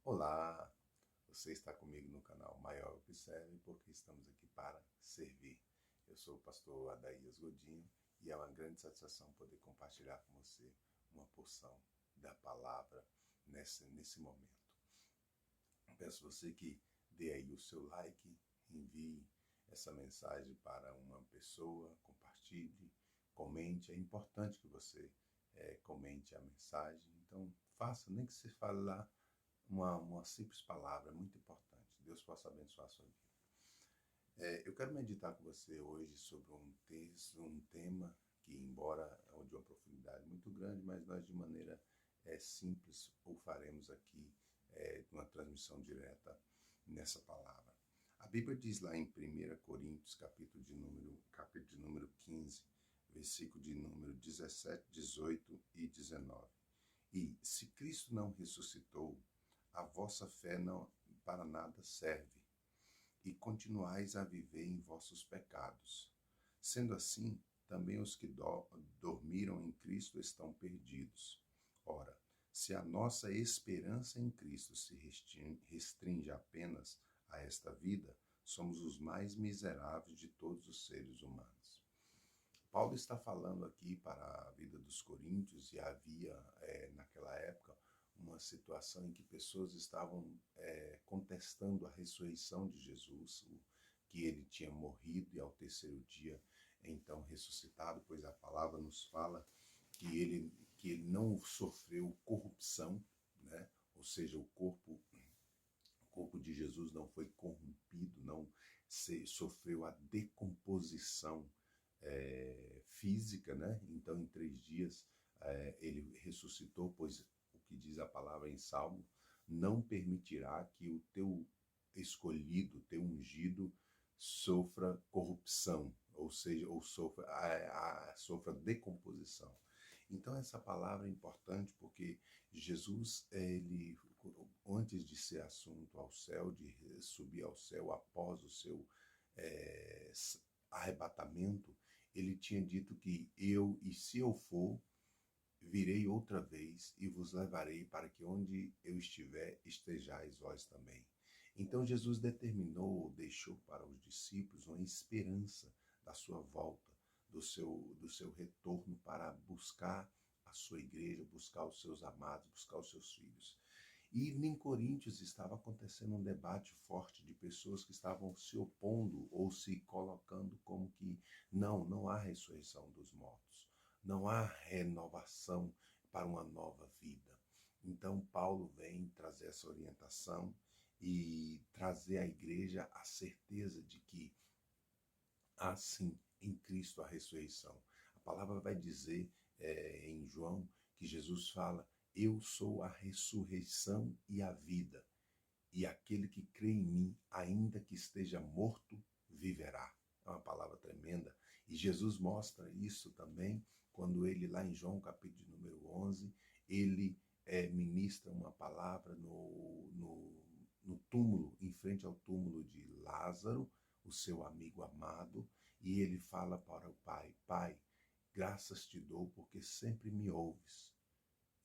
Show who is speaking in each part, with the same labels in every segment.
Speaker 1: Olá, você está comigo no canal Maior Observe porque estamos aqui para servir. Eu sou o pastor Adaías Godinho e é uma grande satisfação poder compartilhar com você uma porção da palavra nesse momento. Peço você que dê aí o seu like, envie essa mensagem para uma pessoa, compartilhe, comente. É importante que você comente a mensagem. Então, faça, nem que você fale lá uma simples palavra, é muito importante. Deus possa abençoar a sua vida. Eu quero meditar com você hoje sobre um texto, um tema que, embora é de uma profundidade muito grande, mas nós de maneira simples o faremos aqui, uma transmissão direta nessa palavra. A Bíblia diz lá em 1 Coríntios, capítulo de número 15, versículo de número 17, 18 e 19. E se Cristo não ressuscitou, a vossa fé não para nada serve, e continuais a viver em vossos pecados. Sendo assim, também os que dormiram em Cristo estão perdidos. Ora, se a nossa esperança em Cristo se restringe apenas a esta vida, somos os mais miseráveis de todos os seres humanos. Paulo está falando aqui para a vida dos coríntios, e havia naquela época uma situação em que pessoas estavam contestando a ressurreição de Jesus, que ele tinha morrido e ao terceiro dia então ressuscitado, pois a palavra nos fala que ele não sofreu corrupção, né? Ou seja, o corpo de Jesus não foi corrompido, não sofreu a decomposição física, né? Então, em 3 dias, ele ressuscitou, pois o que diz a palavra em Salmo, não permitirá que o teu escolhido, o teu ungido, sofra corrupção, ou seja, ou sofra decomposição. Então, essa palavra é importante porque Jesus, ele, antes de ser assunto ao céu, de subir ao céu após o seu é, arrebatamento, ele tinha dito que se eu for, virei outra vez e vos levarei para que onde eu estiver, estejais vós também. Então Jesus determinou, ou deixou para os discípulos uma esperança da sua volta, do seu retorno para buscar a sua igreja, buscar os seus amados, buscar os seus filhos. E em Coríntios estava acontecendo um debate forte de pessoas que estavam se opondo ou se colocando como que não há ressurreição dos mortos, não há renovação para uma nova vida. Então Paulo vem trazer essa orientação e trazer à igreja a certeza de que há sim em Cristo a ressurreição. A palavra vai dizer em João que Jesus fala: eu sou a ressurreição e a vida, e aquele que crê em mim, ainda que esteja morto, viverá. É uma palavra tremenda. E Jesus mostra isso também quando ele, lá em João, capítulo de número 11, ele ministra uma palavra no túmulo, em frente ao túmulo de Lázaro, o seu amigo amado, e ele fala para o Pai: Pai, graças te dou porque sempre me ouves.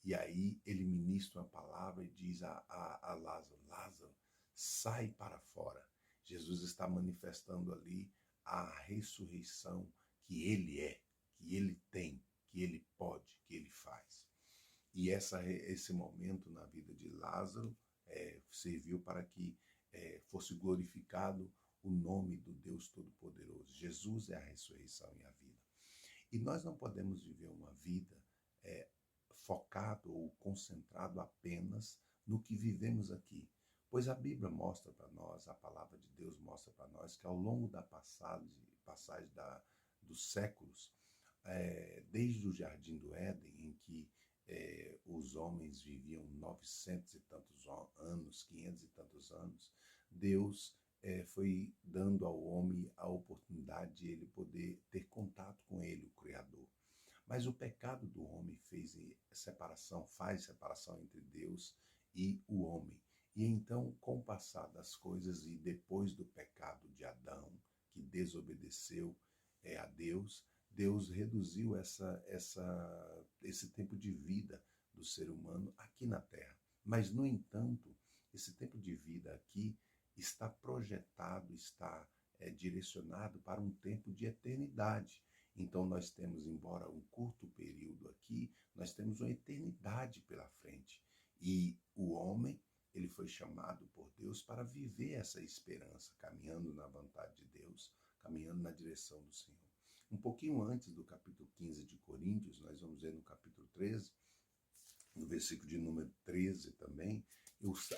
Speaker 1: E aí ele ministra uma palavra e diz a Lázaro: Lázaro, sai para fora. Jesus está manifestando ali a ressurreição que ele é, que ele tem, que ele pode, que ele faz. E esse momento na vida de Lázaro serviu para que fosse glorificado o nome do Deus Todo-Poderoso. Jesus é a ressurreição e a vida. E nós não podemos viver uma vida focado ou concentrado apenas no que vivemos aqui. Pois a Bíblia mostra para nós, a palavra de Deus mostra para nós que ao longo da passagem dos séculos, desde o Jardim do Éden, em que os homens viviam 900 e tantos anos, 500 e tantos anos, Deus foi dando ao homem a oportunidade de ele poder ter contato com ele, o Criador. Mas o pecado do homem faz separação entre Deus e o homem. E então, com o passar das coisas e depois do pecado de Adão, que desobedeceu a Deus, Deus reduziu esse tempo de vida do ser humano aqui na Terra. Mas, no entanto, esse tempo de vida aqui está projetado, está direcionado para um tempo de eternidade. Então nós temos, embora um curto período aqui, nós temos uma eternidade pela frente. E o homem, ele foi chamado por Deus para viver essa esperança, caminhando na vontade de Deus, caminhando na direção do Senhor. Um pouquinho antes do capítulo 15 de Coríntios, nós vamos ver no capítulo 13, no versículo de número 13 também, os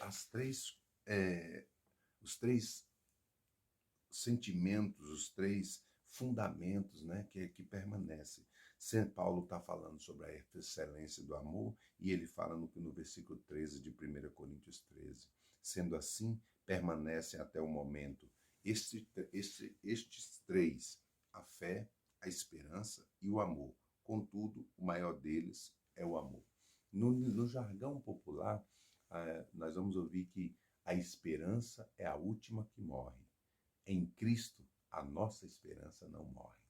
Speaker 1: três sentimentos, os três fundamentos, né, que permanecem. Paulo está falando sobre a excelência do amor e ele fala no versículo 13 de 1 Coríntios 13. Sendo assim, permanecem até o momento estes três, a fé, a esperança e o amor. Contudo, o maior deles é o amor. No jargão popular, nós vamos ouvir que a esperança é a última que morre. Em Cristo, a nossa esperança não morre,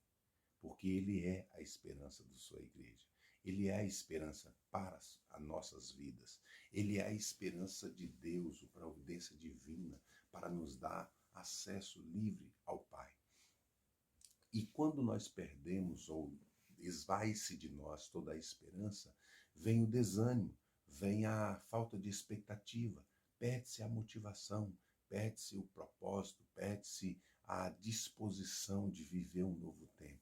Speaker 1: porque Ele é a esperança da sua igreja. Ele é a esperança para as nossas vidas. Ele é a esperança de Deus, a providência divina, para nos dar acesso livre ao Pai. E quando nós perdemos ou esvai-se de nós toda a esperança, vem o desânimo, vem a falta de expectativa, perde-se a motivação, perde-se o propósito, perde-se a disposição de viver um novo tempo.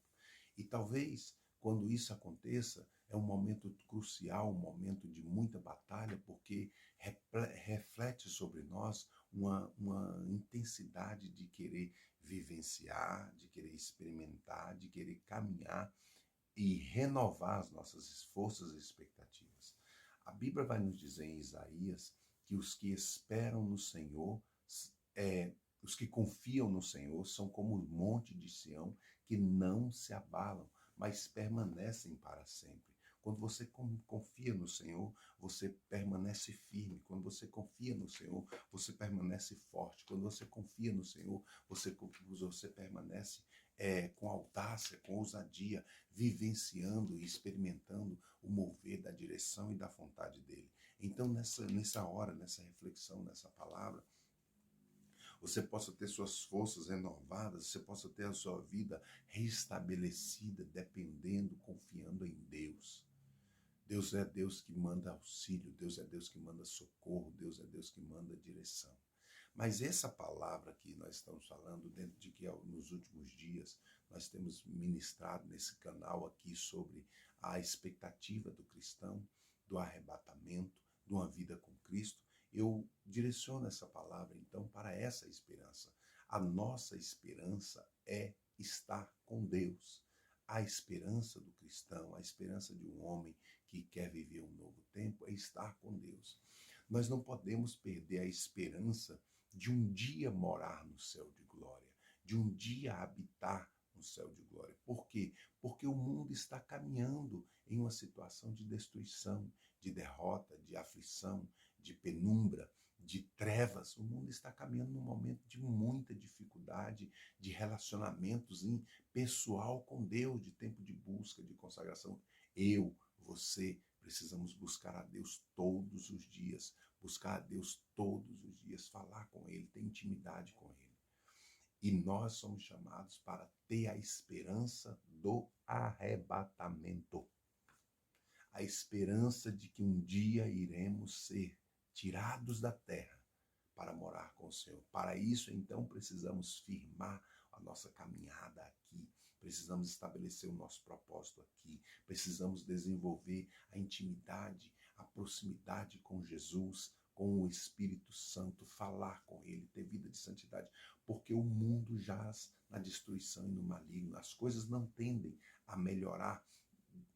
Speaker 1: E talvez, quando isso aconteça, é um momento crucial, um momento de muita batalha, porque reflete sobre nós uma intensidade de querer vivenciar, de querer experimentar, de querer caminhar e renovar as nossas forças e expectativas. A Bíblia vai nos dizer em Isaías que os que esperam no Senhor, os que confiam no Senhor, são como o monte de Sião, que não se abalam, mas permanecem para sempre. Quando você confia no Senhor, você permanece firme. Quando você confia no Senhor, você permanece forte. Quando você confia no Senhor, você permanece com audácia, com ousadia, vivenciando e experimentando o mover da direção e da vontade dele. Então, nessa hora, nessa reflexão, nessa palavra, você possa ter suas forças renovadas, você possa ter a sua vida restabelecida, dependendo, confiando em Deus. Deus é Deus que manda auxílio, Deus é Deus que manda socorro, Deus é Deus que manda direção. Mas essa palavra que nós estamos falando, dentro de que nos últimos dias nós temos ministrado nesse canal aqui sobre a expectativa do cristão, do arrebatamento, de uma vida com Cristo, eu direciono essa palavra então para essa esperança. A nossa esperança é estar com Deus. A esperança do cristão, a esperança de um homem que quer viver um novo tempo é estar com Deus. Nós não podemos perder a esperança de um dia morar no céu de glória, de um dia habitar no céu de glória. Por quê? Porque o mundo está caminhando em uma situação de destruição, de derrota, de aflição, de penumbra, de trevas. O mundo está caminhando num momento de muita dificuldade, de relacionamentos pessoal com Deus, de tempo de busca, de consagração. Você, precisamos buscar a Deus todos os dias, buscar a Deus todos os dias, falar com Ele, ter intimidade com Ele. E nós somos chamados para ter a esperança do arrebatamento. A esperança de que um dia iremos ser tirados da terra para morar com o Senhor. Para isso, então, precisamos firmar a nossa caminhada aqui. Precisamos estabelecer o nosso propósito aqui. Precisamos desenvolver a intimidade, a proximidade com Jesus, com o Espírito Santo, falar com Ele, ter vida de santidade, porque o mundo jaz na destruição e no maligno. As coisas não tendem a melhorar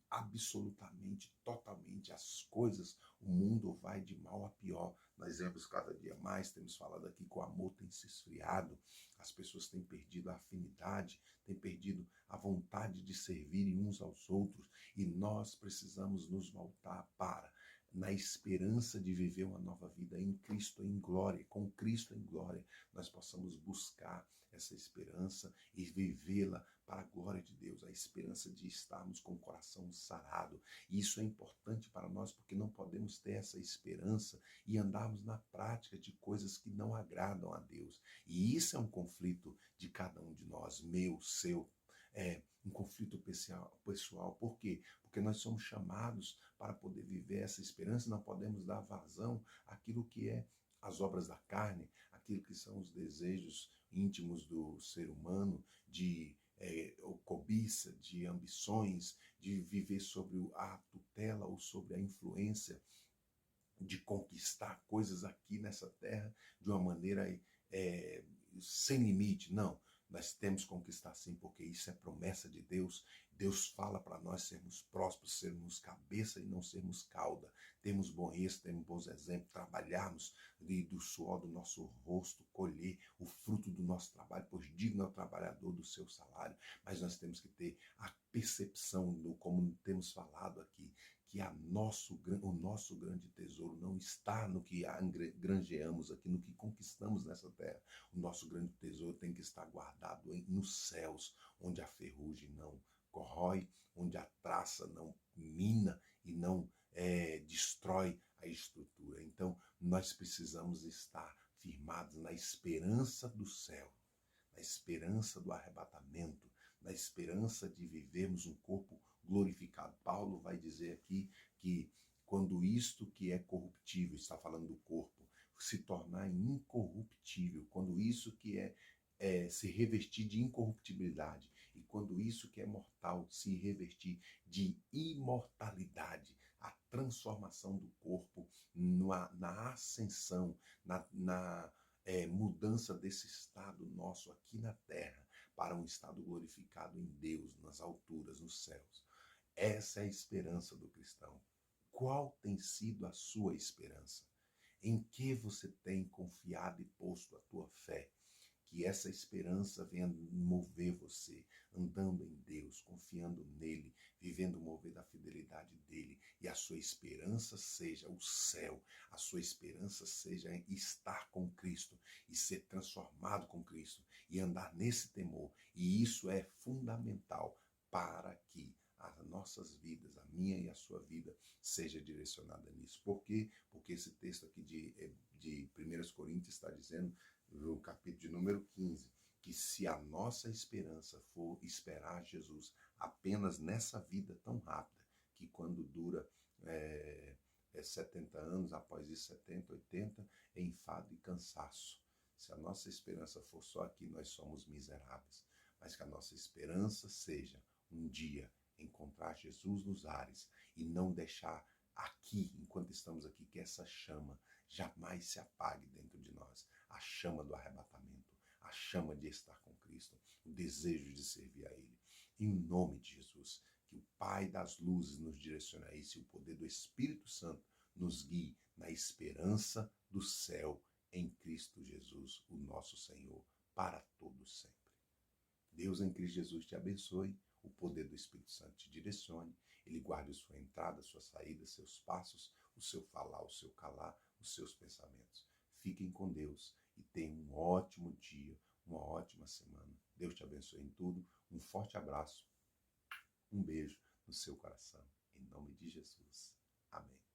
Speaker 1: absolutamente, totalmente as coisas. O mundo vai de mal a pior. Nós vemos cada dia mais, temos falado aqui que o amor tem se esfriado, as pessoas têm perdido a afinidade, têm perdido a vontade de servirem uns aos outros, e nós precisamos nos voltar para na esperança de viver uma nova vida em Cristo em glória, com Cristo em glória, nós possamos buscar essa esperança e vivê-la para a glória de Deus, a esperança de estarmos com o coração sarado. E isso é importante para nós porque não podemos ter essa esperança e andarmos na prática de coisas que não agradam a Deus. E isso é um conflito de cada um de nós, meu, seu, um conflito pessoal. Por quê? Porque nós somos chamados para poder viver essa esperança e não podemos dar vazão àquilo que é as obras da carne, aquilo que são os desejos íntimos do ser humano, de cobiça, de ambições, de viver sobre a tutela ou sobre a influência de conquistar coisas aqui nessa terra de uma maneira sem limite. Não, nós temos que conquistar sim, porque isso é promessa de Deus. Deus fala para nós sermos prósperos, sermos cabeça e não sermos cauda. Temos bom êxito, temos bons exemplos, trabalharmos do suor do nosso rosto, colher o fruto do nosso trabalho, pois digno é o trabalhador do seu salário. Mas nós temos que ter a percepção, como temos falado aqui, que o nosso grande tesouro não está no que granjeamos aqui, no que conquistamos nessa terra. O nosso grande tesouro tem que estar guardado nos céus, onde a ferrugem não corrói, onde a traça não mina e não destrói a estrutura. Então, nós precisamos estar firmados na esperança do céu, na esperança do arrebatamento, na esperança de vivermos um corpo glorificado. Paulo vai dizer aqui que quando isto que é corruptível, está falando do corpo, se tornar incorruptível, quando isso que se revestir de incorruptibilidade, e quando isso que é mortal se revestir de imortalidade, a transformação do corpo na ascensão, na mudança desse estado nosso aqui na terra para um estado glorificado em Deus, nas alturas, nos céus. Essa é a esperança do cristão. Qual tem sido a sua esperança? Em que você tem confiado e posto a tua fé? Que essa esperança venha mover você, andando em Deus, confiando nele, vivendo o mover da fidelidade dele, e a sua esperança seja o céu, a sua esperança seja estar com Cristo e ser transformado com Cristo e andar nesse temor. E isso é fundamental para que as nossas vidas, a minha e a sua vida, seja direcionada nisso. Por quê? Porque esse texto aqui de 1 Coríntios está dizendo, no capítulo de número 15, que se a nossa esperança for esperar Jesus apenas nessa vida tão rápida, que quando dura 70 anos, após isso 70, 80, é enfado e cansaço. Se a nossa esperança for só aqui, nós somos miseráveis. Mas que a nossa esperança seja um dia encontrar Jesus nos ares e não deixar aqui, enquanto estamos aqui, que essa chama jamais se apague dentro de nós. A chama do arrebatamento, a chama de estar com Cristo, o desejo de servir a Ele. Em nome de Jesus, que o Pai das luzes nos direcione a isso e o poder do Espírito Santo nos guie na esperança do céu em Cristo Jesus, o nosso Senhor, para todos sempre. Deus em Cristo Jesus te abençoe, o poder do Espírito Santo te direcione, Ele guarde a sua entrada, a sua saída, seus passos, o seu falar, o seu calar, os seus pensamentos. Fiquem com Deus e tenham um ótimo dia, uma ótima semana. Deus te abençoe em tudo. Um forte abraço, um beijo no seu coração. Em nome de Jesus. Amém.